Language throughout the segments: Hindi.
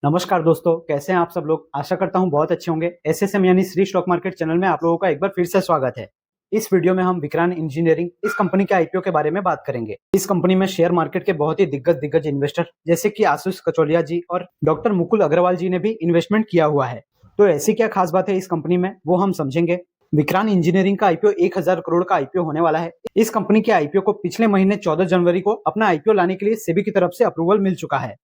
नमस्कार दोस्तों, कैसे हैं आप सब लोग। आशा करता हूं बहुत अच्छे होंगे। एसएसएम यानी श्री स्टॉक मार्केट चैनल में आप लोगों का एक बार फिर से स्वागत है। इस वीडियो में हम विक्रांत इंजीनियरिंग इस कंपनी के आईपीओ के बारे में बात करेंगे। इस कंपनी में शेयर मार्केट के बहुत ही दिग्गज इन्वेस्टर जैसे कि आशीष कचौलिया जी और डॉक्टर मुकुल अग्रवाल जी ने भी इन्वेस्टमेंट किया हुआ है। तो ऐसी क्या खास बात है इस कंपनी में, वो हम समझेंगे। विक्रांत इंजीनियरिंग का आईपीओ 1000 करोड़ का आईपीओ होने वाला है। इस कंपनी के आईपीओ को पिछले महीने 14 जनवरी को अपना आईपीओ लाने के लिए सेबी की तरफ से अप्रूवल मिल चुका है।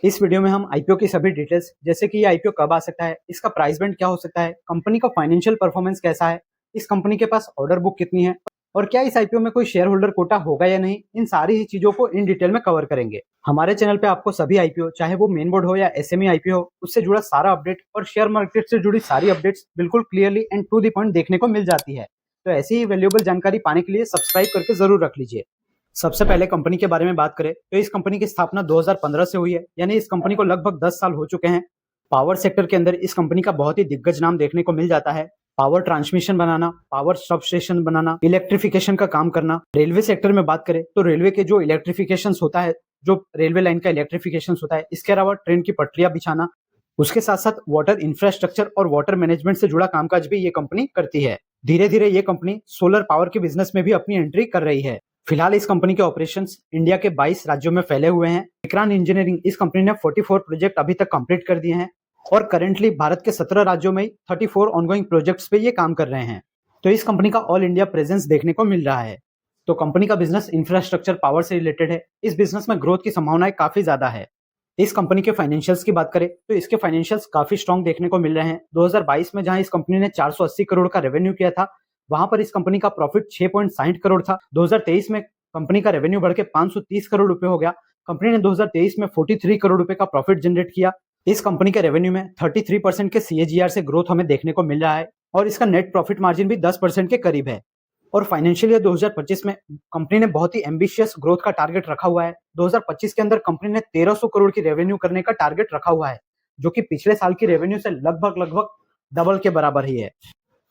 इस वीडियो में हम आईपीओ की सभी डिटेल्स, जैसे कि ये आईपीओ कब आ सकता है, इसका प्राइस बैंड क्या हो सकता है, कंपनी का फाइनेंशियल परफॉर्मेंस कैसा है, इस कंपनी के पास ऑर्डर बुक कितनी है और क्या इस आईपीओ में कोई शेयर होल्डर कोटा होगा या नहीं, इन सारी ही चीजों को इन डिटेल में कवर करेंगे। हमारे चैनल पे आपको सभी आईपीओ, चाहे वो मेन बोर्ड हो या एसएमई आईपीओ हो, उससे जुड़ा सारा अपडेट और शेयर मार्केट से जुड़ी सारी अपडेट्स बिल्कुल clearly and to the point देखने को मिल जाती है। तो ऐसी ही वैल्यूएबल जानकारी पाने के लिए सब्सक्राइब करके जरूर रख लीजिए। सबसे पहले कंपनी के बारे में बात करें तो इस कंपनी की स्थापना 2015 से हुई है, यानी इस कंपनी को लगभग 10 साल हो चुके हैं। पावर सेक्टर के अंदर इस कंपनी का बहुत ही दिग्गज नाम देखने को मिल जाता है। पावर ट्रांसमिशन बनाना, पावर सब स्टेशन बनाना, इलेक्ट्रिफिकेशन का काम करना। रेलवे सेक्टर में बात करें तो रेलवे के जो इलेक्ट्रिफिकेशन होता है, जो रेलवे लाइन का इलेक्ट्रिफिकेशन होता है, इसके अलावा ट्रेन की पटरियां बिछाना, उसके साथ साथ वाटर इंफ्रास्ट्रक्चर और वाटर मैनेजमेंट से जुड़ा कामकाज भी ये कंपनी करती है। धीरे धीरे ये कंपनी सोलर पावर के बिजनेस में भी अपनी एंट्री कर रही है। फिलहाल इस कंपनी के ऑपरेशंस इंडिया के 22 राज्यों में फैले हुए हैं। विक्रांत इंजीनियरिंग इस कंपनी ने 44 प्रोजेक्ट अभी तक कंप्लीट कर दिए हैं और करेंटली भारत के 17 राज्यों में 34 ऑनगोइंग प्रोजेक्ट्स पे ये काम कर रहे हैं। तो इस कंपनी का ऑल इंडिया प्रेजेंस देखने को मिल रहा है। तो कंपनी का बिजनेस इंफ्रास्ट्रक्चर पावर से रिलेटेड है। इस बिजनेस में ग्रोथ की संभावनाएं काफी ज्यादा है। इस कंपनी के फाइनेंशियल्स की बात करें तो इसके फाइनेंशियल्स काफी स्ट्रॉन्ग देखने को मिल रहे हैं। 2022 में जहां इस कंपनी ने 480 करोड़ का रेवेन्यू किया था, वहां पर इस कंपनी का प्रॉफिट 6.60 करोड़ था। 2023 में कंपनी का रेवेन्यू बढ़ के 530 करोड़ रुपए हो गया। कंपनी ने 2023 में 43 करोड़ रुपए का प्रॉफिट जनरेट किया। इस कंपनी के रेवेन्यू में 33% के सीएजीआर से ग्रोथ हमें देखने को मिल रहा है और इसका नेट प्रॉफिट मार्जिन भी 10% के करीब है। और फाइनेंशियल ईयर 2025 में कंपनी ने बहुत ही एम्बिशियस ग्रोथ का टारगेट रखा हुआ है। 2025 के अंदर कंपनी ने 1300 करोड़ की रेवेन्यू करने का टारगेट रखा हुआ है, जो कि पिछले साल की रेवेन्यू से लगभग डबल के बराबर ही है।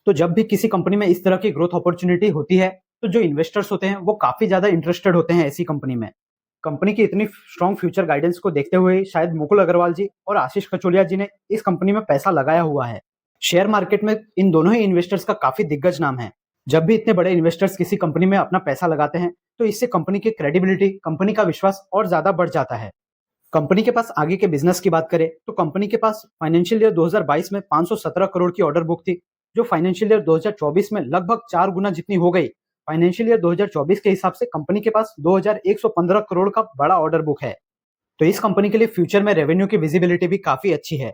तो जब भी किसी कंपनी में इस तरह की ग्रोथ अपॉर्चुनिटी होती है तो जो इन्वेस्टर्स होते हैं वो काफी ज्यादा इंटरेस्टेड होते हैं ऐसी कंपनी में। कंपनी की इतनी स्ट्रॉन्ग फ्यूचर गाइडेंस को देखते हुए शायद मुकुल अग्रवाल जी और आशीष कचौलिया जी ने इस कंपनी में पैसा लगाया हुआ है। शेयर मार्केट में इन दोनों ही इन्वेस्टर्स का काफी दिग्गज नाम है। जब भी इतने बड़े इन्वेस्टर्स किसी कंपनी में अपना पैसा लगाते हैं तो इससे कंपनी की क्रेडिबिलिटी, कंपनी का विश्वास और ज्यादा बढ़ जाता है। कंपनी के पास आगे के बिजनेस की बात करें तो कंपनी के पास फाइनेंशियल ईयर 2022 में 517 करोड़ की ऑर्डर बुक थी, जो फाइनेंशियल ईयर 2024 में लगभग 4 गुना जितनी हो गई। फाइनेंशियल ईयर 2024 के हिसाब से कंपनी के पास 2115 करोड़ का बड़ा ऑर्डर बुक है। तो इस कंपनी के लिए फ्यूचर में रेवेन्यू की विजिबिलिटी भी काफी अच्छी है।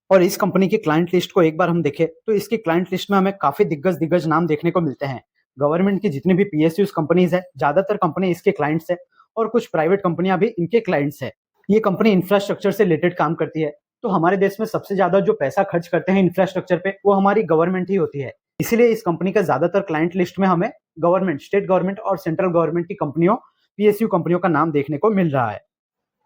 और इस कंपनी की क्लाइंट लिस्ट को एक बार हम देखें तो इसकी क्लाइंट लिस्ट में हमें काफी दिग्गज नाम देखने को मिलते हैं। गवर्नमेंट की जितनी भी पीएसयूज कंपनीज है, ज्यादातर कंपनी इसके क्लाइंट्स है और कुछ प्राइवेट कंपनियां भी इनके क्लाइंट्स है। ये कंपनी इंफ्रास्ट्रक्चर से रिलेटेड काम करती है। तो हमारे देश में सबसे ज्यादा जो पैसा खर्च करते हैं इंफ्रास्ट्रक्चर पे, वो हमारी गवर्नमेंट ही होती है। इसीलिए इस कंपनी का ज्यादातर क्लाइंट लिस्ट में हमें गवर्नमेंट, स्टेट गवर्नमेंट और सेंट्रल गवर्नमेंट की कंपनियों, पीएसयू कंपनियों का नाम देखने को मिल रहा है।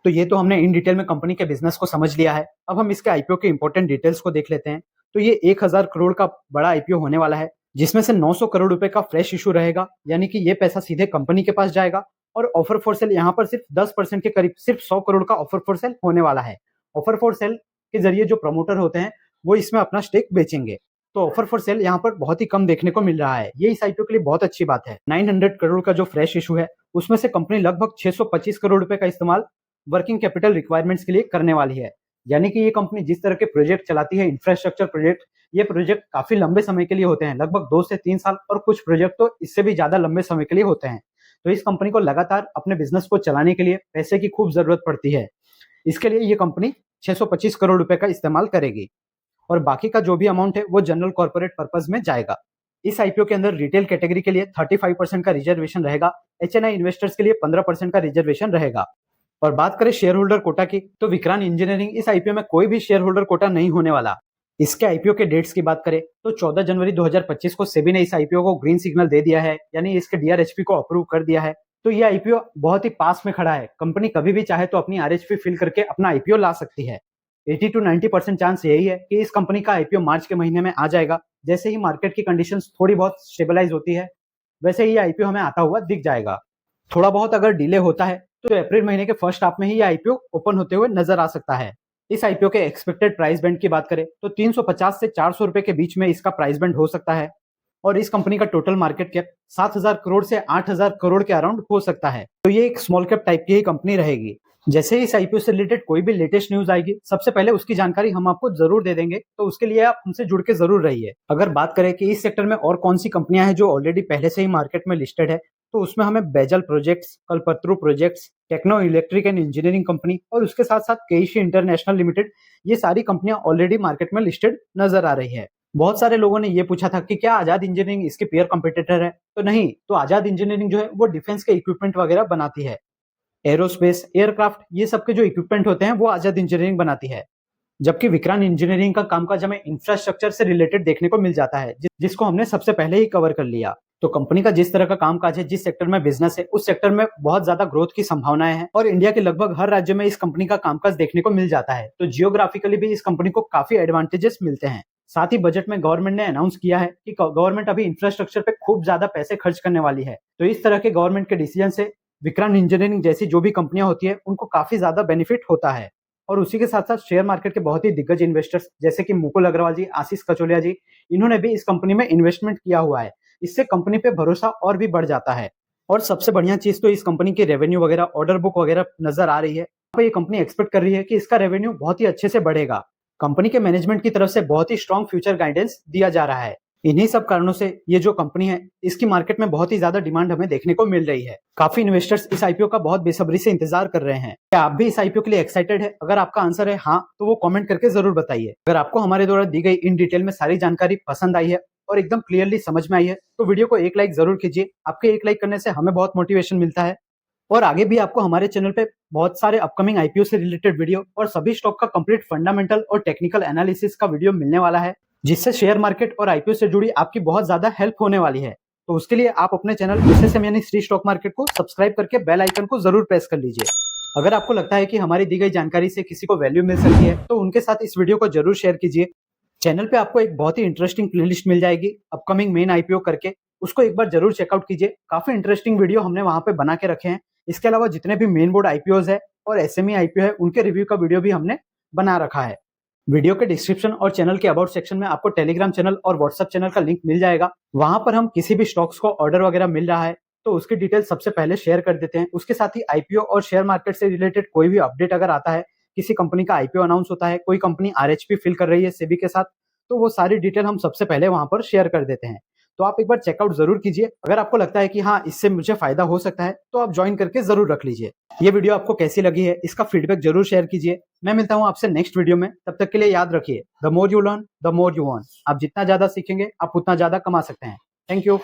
तो ये तो हमने इन डिटेल में कंपनी के बिजनेस को समझ लिया है। अब हम इसके आईपीओ के इंपॉर्टेंट डिटेल्स को देख लेते हैं। तो ये 1000 करोड़ का बड़ा आईपीओ होने वाला है, जिसमें से 900 करोड़ रुपए का फ्रेश इशू रहेगा, यानी कि ये पैसा सीधे कंपनी के पास जाएगा। और ऑफर फॉर सेल यहाँ पर सिर्फ 10% के करीब, सिर्फ 100 करोड़ का ऑफर फॉर सेल होने वाला है। ऑफर फॉर सेल के जरिए जो प्रमोटर होते हैं वो इसमें अपना स्टेक बेचेंगे। तो ऑफर फॉर सेल यहाँ पर बहुत ही कम देखने को मिल रहा है। ये इस आईपीओ के लिए बहुत अच्छी बात है। 900 करोड़ का जो फ्रेश इशू है उसमें से कंपनी लगभग 625 करोड़ रुपए का इस्तेमाल वर्किंग कैपिटल रिक्वायरमेंट्स के लिए करने वाली है। यानी कि ये कंपनी जिस तरह के प्रोजेक्ट चलाती है, इंफ्रास्ट्रक्चर प्रोजेक्ट, ये प्रोजेक्ट काफी लंबे समय के लिए होते हैं, लगभग 2 से 3 साल, और कुछ प्रोजेक्ट तो इससे भी ज्यादा लंबे समय के लिए होते हैं। तो इस कंपनी को लगातार अपने बिजनेस को चलाने के लिए पैसे की खूब जरूरत पड़ती है। इसके लिए ये कंपनी 625 करोड़ रुपए का इस्तेमाल करेगी और बाकी का जो भी अमाउंट है वो जनरल कॉर्पोरेट पर्पज में जाएगा। इस आईपीओ के अंदर रिटेल कैटेगरी के लिए 35% का रिजर्वेशन रहेगा। एचएनआई इन्वेस्टर्स के लिए 15% का रिजर्वेशन रहेगा। और बात करें शेयर होल्डर कोटा की, तो विक्रांत इंजीनियरिंग इस आईपीओ में कोई भी शेयर होल्डर कोटा नहीं होने वाला। इसके आईपीओ के डेट्स की बात करें तो 14 जनवरी 2025 को सेबी ने इस आईपीओ को ग्रीन सिग्नल दे दिया है, यानी इसके डीआरएचपी को अप्रूव कर दिया है। तो ये आईपीओ बहुत ही पास में खड़ा है। कंपनी कभी भी चाहे तो अपनी आरएचपी फिल करके अपना आईपीओ ला सकती है। 80 to 90% चांस यही है कि इस कंपनी का आईपीओ मार्च के महीने में आ जाएगा। जैसे ही मार्केट की कंडीशंस थोड़ी बहुत स्टेबलाइज होती है, वैसे ही आईपीओ हमें आता हुआ दिख जाएगा। थोड़ा बहुत अगर डिले होता है तो अप्रैल महीने के फर्स्ट हाफ में ही ये आईपीओ ओपन होते हुए नजर आ सकता है। इस आईपीओ के एक्सपेक्टेड प्राइस बैंड की बात करें तो 350 से 400 रुपए के बीच में इसका प्राइस बैंड हो सकता है और इस कंपनी का टोटल मार्केट कैप 7,000 करोड़ से 8,000 करोड़ के अराउंड हो सकता है। तो ये एक स्मॉल कैप टाइप की ही कंपनी रहेगी। जैसे ही इस आईपीओ से रिलेटेड कोई भी लेटेस्ट न्यूज आएगी सबसे पहले उसकी जानकारी हम आपको जरूर दे देंगे, तो उसके लिए आप हमसे जुड़ के जरूर रहिए। अगर बात करें कि इस सेक्टर में और कौन सी कंपनियां हैं जो ऑलरेडी पहले से ही मार्केट में लिस्टेड है, तो उसमें हमें Bajel Projects, Kalpataru Projects, Techno Electric and Engineering Company और उसके साथ साथ केईशी इंटरनेशनल लिमिटेड, ये सारी कंपनियां ऑलरेडी मार्केट में लिस्टेड नजर आ रही है। बहुत सारे लोगों ने ये पूछा था कि क्या आजाद इंजीनियरिंग इसके पीयर कंपटीटर है, तो नहीं। तो आजाद इंजीनियरिंग जो है वो डिफेंस के इक्विपमेंट वगैरह बनाती है। एरोस्पेस, एयरक्राफ्ट, ये सब के जो इक्विपमेंट होते हैं वो आजाद इंजीनियरिंग बनाती है। जबकि विक्रांत इंजीनियरिंग का कामकाज हमें इंफ्रास्ट्रक्चर से रिलेटेड देखने को मिल जाता है, जिसको हमने सबसे पहले ही कवर कर लिया। तो कंपनी का जिस तरह का कामकाज है, जिस सेक्टर में बिजनेस है, उस सेक्टर में बहुत ज्यादा ग्रोथ की संभावनाएं हैं और इंडिया के लगभग हर राज्य में इस कंपनी का कामकाज देखने को मिल जाता है। तो जियोग्राफिकली भी इस कंपनी को काफी एडवांटेजेस मिलते हैं। साथ ही बजट में गवर्नमेंट ने अनाउंस किया है कि गवर्नमेंट अभी इंफ्रास्ट्रक्चर पे खूब ज्यादा पैसे खर्च करने वाली है। तो इस तरह के गवर्नमेंट के डिसीजन से विक्रांत इंजीनियरिंग जैसी जो भी कंपनियां होती है उनको काफी ज्यादा बेनिफिट होता है। और उसी के साथ साथ शेयर मार्केट के बहुत ही दिग्गज इन्वेस्टर्स जैसे कि मुकुल अग्रवाल जी, आशीष कचोलिया जी, इन्होंने भी इस कंपनी में इन्वेस्टमेंट किया हुआ है। इससे कंपनी पे भरोसा और भी बढ़ जाता है। और सबसे बढ़िया चीज तो इस कंपनी की रेवेन्यू वगैरह, ऑर्डर बुक वगैरह नजर आ रही है। तो ये कंपनी एक्सपेक्ट कर रही है कि इसका रेवेन्यू बहुत ही अच्छे से बढ़ेगा। कंपनी के मैनेजमेंट की तरफ से बहुत ही स्ट्रॉन्ग फ्यूचर गाइडेंस दिया जा रहा है। इन्हीं सब कारणों से ये जो कंपनी है, इसकी मार्केट में बहुत ही ज्यादा डिमांड हमें देखने को मिल रही है। काफी इन्वेस्टर्स इस आईपीओ का बहुत बेसब्री से इंतजार कर रहे हैं। क्या आप भी इस आईपीओ के लिए एक्साइटेड है? अगर आपका आंसर है हाँ, तो वो कमेंट करके जरूर बताइए। अगर आपको हमारे द्वारा दी गई इन डिटेल में सारी जानकारी पसंद आई है और एकदम क्लियरली समझ में आई है, तो वीडियो को एक लाइक जरूर कीजिए। आपके एक लाइक करने से हमें बहुत मोटिवेशन मिलता है और आगे भी आपको हमारे चैनल पे बहुत सारे अपकमिंग आईपीओ से रिलेटेड वीडियो और सभी स्टॉक का कंप्लीट फंडामेंटल और टेक्निकल एनालिसिस का वीडियो मिलने वाला है, जिससे शेयर मार्केट और आईपीओ से जुड़ी आपकी बहुत ज्यादा हेल्प होने वाली है। तो उसके लिए आप अपने चैनल एसएसएम यानी श्री स्टॉक मार्केट को सब्सक्राइब करके बेल आइकन को जरूर प्रेस कर लीजिए। अगर आपको लगता है कि हमारी दी गई जानकारी से किसी को वैल्यू मिल सकती है, तो उनके साथ इस वीडियो को जरूर शेयर कीजिए। चैनल पे आपको एक बहुत ही इंटरेस्टिंग प्लेलिस्ट मिल जाएगी अपकमिंग मेन आईपीओ करके, उसको एक बार जरूर चेकआउट कीजिए। काफी इंटरेस्टिंग वीडियो हमने वहां पे बना के रखे हैं। इसके अलावा जितने भी मेन बोर्ड आईपीओज है और एसएमई आईपीओ है, उनके रिव्यू का वीडियो भी हमने बना रखा है। वीडियो के डिस्क्रिप्शन और चैनल के अबाउट सेक्शन में आपको टेलीग्राम चैनल और व्हाट्सएप चैनल का लिंक मिल जाएगा। वहां पर हम किसी भी स्टॉक्स को ऑर्डर वगैरह मिल रहा है तो उसकी डिटेल सबसे पहले शेयर कर देते हैं। उसके साथ ही आईपीओ और शेयर मार्केट से रिलेटेड कोई भी अपडेट अगर आता है, किसी कंपनी का आईपीओ अनाउंस होता है, कोई कंपनी आरएचपी फिल कर रही है सेबी के साथ, तो वो सारी डिटेल हम सबसे पहले वहां पर शेयर कर देते हैं। तो आप एक बार चेकआउट जरूर कीजिए। अगर आपको लगता है कि हाँ, इससे मुझे फायदा हो सकता है, तो आप ज्वाइन करके जरूर रख लीजिए। ये वीडियो आपको कैसी लगी है, इसका फीडबैक जरूर शेयर कीजिए। मैं मिलता हूँ आपसे नेक्स्ट वीडियो में। तब तक के लिए याद रखिए, the more you learn the more you earn. आप जितना ज्यादा सीखेंगे आप उतना ज्यादा कमा सकते हैं। Thank you.